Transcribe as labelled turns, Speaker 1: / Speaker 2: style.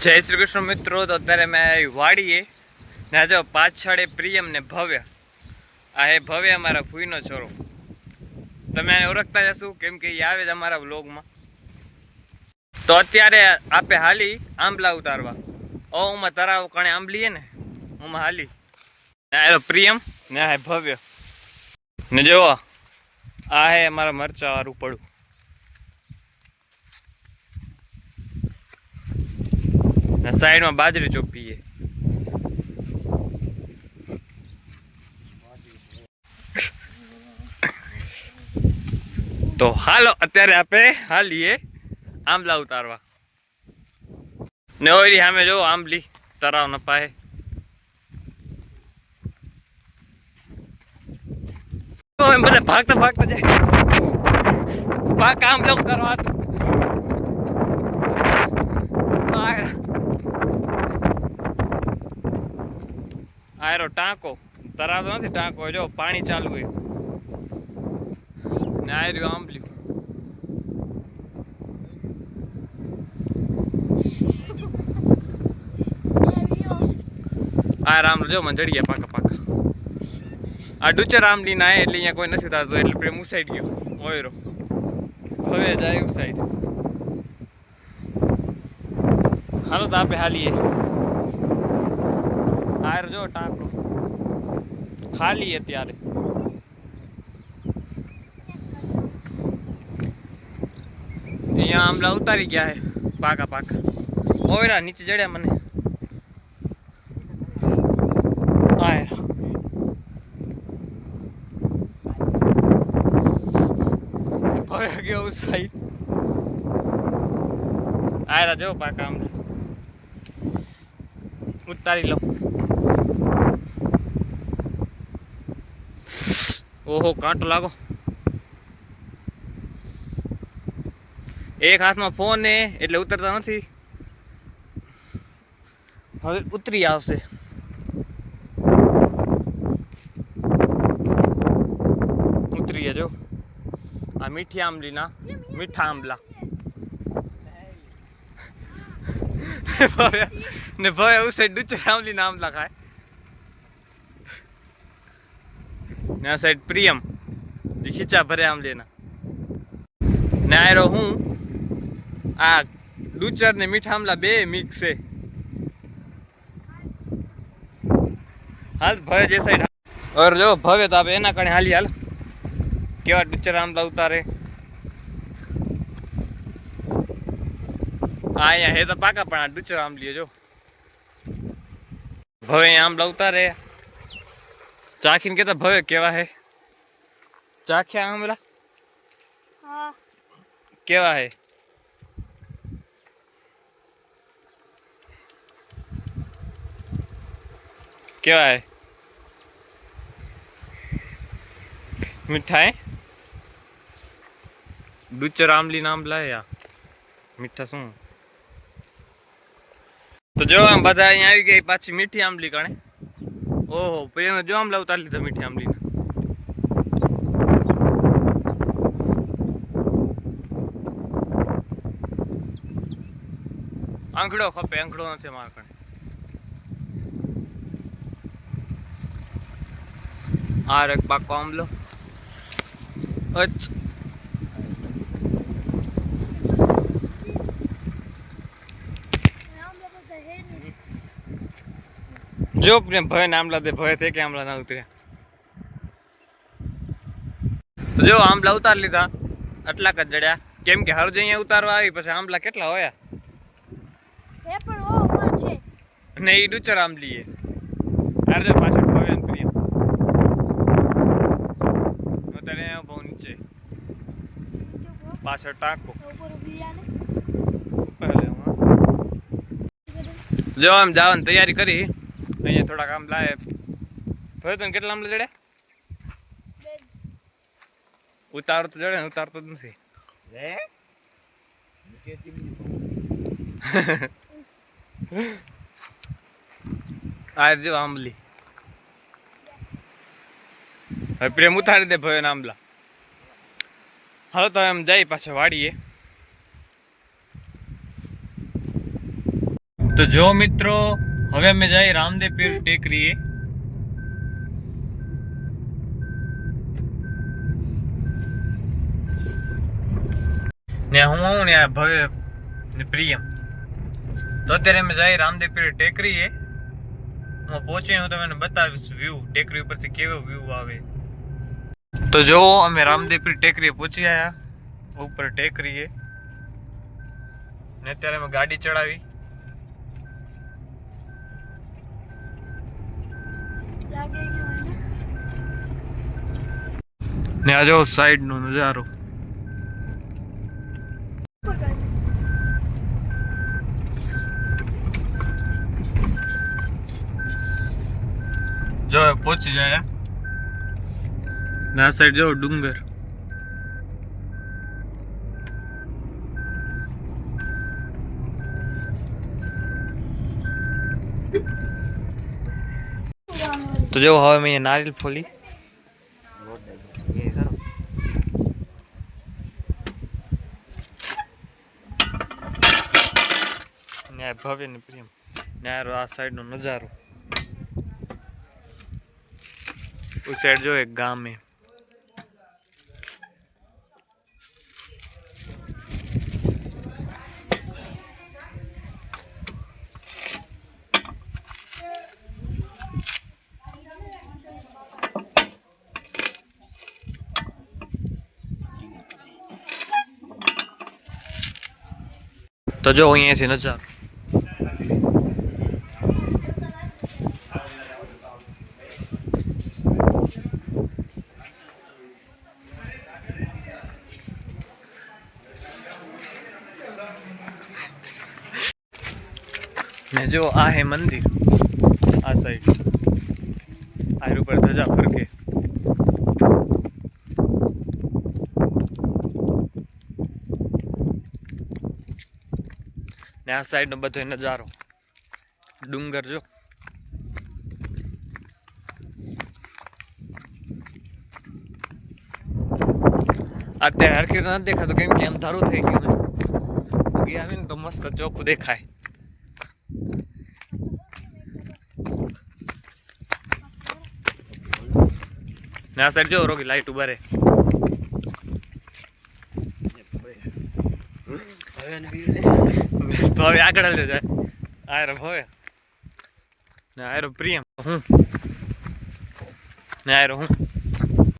Speaker 1: જય શ્રી કૃષ્ણ મિત્રો। તો અત્યારે મેં વાડીએ ને જો પાછળ પ્રિયમ ને ભવ્ય, આ હે ભવ્ય અમારા ફૂઈનો છોરો। તમે આને ઓળખતા જશો કેમ કે એ આવે જ અમારા વ્લોગમાં। તો અત્યારે આપે હાલી આંબલા ઉતારવા। ઓમાં તરાવ કણે આંબલીએ ને ઓમાં હાલી આ પ્રિયમ ને આ હે ભવ્ય ને જો આ હે અમારા મરચા વાળું પડું। साइड में बाजरी चोपी है। तो हालो अत्यारे आपे हालीए आंबला उतारवा ने ओरी हमें जो आंबली तराव न पाए। तो हम बड़े भागता भागता जाए भाग आंबला उतारवा आयरो टाँको तराव तो नहीं टाँको जो पानी चालू है ने आयरी आंबली आयर आंबलो जो मन जड़ी गया पाका पाका। आ डूचर आंबली ना है એટલે અહીંયા કોઈ નથી થાતો એટલે પ્રેમ ઉ સાઈડ ગયો ઓયરો હવે જાય ઉ સાઈડ। હાલો તો આપે હાલીએ आयर जो टाँको खाली है त्यारे यहाँ आंबला उतारी गया है पाका पाका ओयरा नीचे जड़े मने आयर गया उस साइड आयरा जो पाका आंबला उतारी लो। ओहो कांटो लागो एक हाथ में फोन है એટલે ઉતરતા નથી હવે ઉતરી આવશે। ઉતરી જો આ મીઠી આંબલી ના મીઠા આંબલા ને ભાઈ ઉસે ડુચર આંબલી ના આંબલા ખાય ने साइड प्रियम जी खींचा भरे आम लेना ने आयरो हूँ आ डूचर ने मीठा आमला बे मिक्स है। हाल भवे जे साइड और जो भवे तो आप एना कणे हाली हाल केवा डूचर आमला उतारे आया है तो पाका पण आ डूचर आम लिए जो भवे आमला उतारे चाखीन कहता भव्य केवा है चाख्या आमला हाँ केवा है केवा है मीठा है डूचर आमली नाम लाए या मीठा शू तो जो हम बता अहीं आई गई पाछी मीठी आमली कणे ओहो प्रेम जो आंबला उतार लीधा मीठी आंबली ने आंखड़ो खपे आंखड़ो नथी मार कणे आर एक पाको आंबलो अच्छा जो प्रेम भय ने आंबला दे भय थे कि आंबला ना उतर्या तो जो आंबला उतार लीधा आटला क जड़्या केम के हर जो अहींया उतारवा आवी पछी आंबला केटला होया ए पण ओ पण छे ने ई डूचर आंबली है आर जो पाछळ भय ने प्रियम उतरे बहु नीचे पाछळ टाको ऊपर बिया ने पहले जो हम जावन तैयारी करी अहीं थोड़ा काम लाए थोड़े तने केटला आंबला जड़े उतार तो जड़े उतार तो नहीं आज जो आंबली प्रेम उतारी दे भय ने आंबला। हालो तो हम जाई पाछे वाड़ीए તો જો મિત્રો હવે અમે જઈ રામદેવ પીર ટેકરીએ. ને હું ને આ ભવ્ય ને પ્રિયમ. તો અત્યારે અમે જઈ રામદેવ પીર ટેકરીએ. હું પહોંચીને હું તમને બતાવીશ વ્યૂ ટેકરી ઉપરથી કેવો વ્યૂ આવે. તો જો અમે રામદેવ પીર ટેકરીએ પહોંચી આવ્યા ઉપર ટેકરીએ. ને અત્યારે અમે ગાડી ચડાવી. ને આ જો સાઈડ નો નજારો. જો પહોંચી જાય ને આ સાઈડ જો ડુંગર. તો જો હવે મેં નારિયેલ ફોલી. ને ભવ્ય ને પ્રેમ ને આ સાઈડ નો નજારો. उस साइड जो एक गांव में तो जो અહીંયા છે નજારો. ને જો આ હે મંદિર આ સાઈડ. આ ઉપર ધજા ફરકે. ને આ સાઈડ નો બધો નજારો ડુંગર જો. અત્યારે હરખી નથી દેખાતો કેમ કે અંધારું થઈ ગયું. આવે ને તો મસ્ત ચોખ્ખું દેખાય. ને આ સાઈડ જો રોકી લાઈટ ઉભા રે. હવે આગળ હાલ્યો જાય. આયરો ભવે ને આયરો પ્રિયમ હું ને આયરો હું.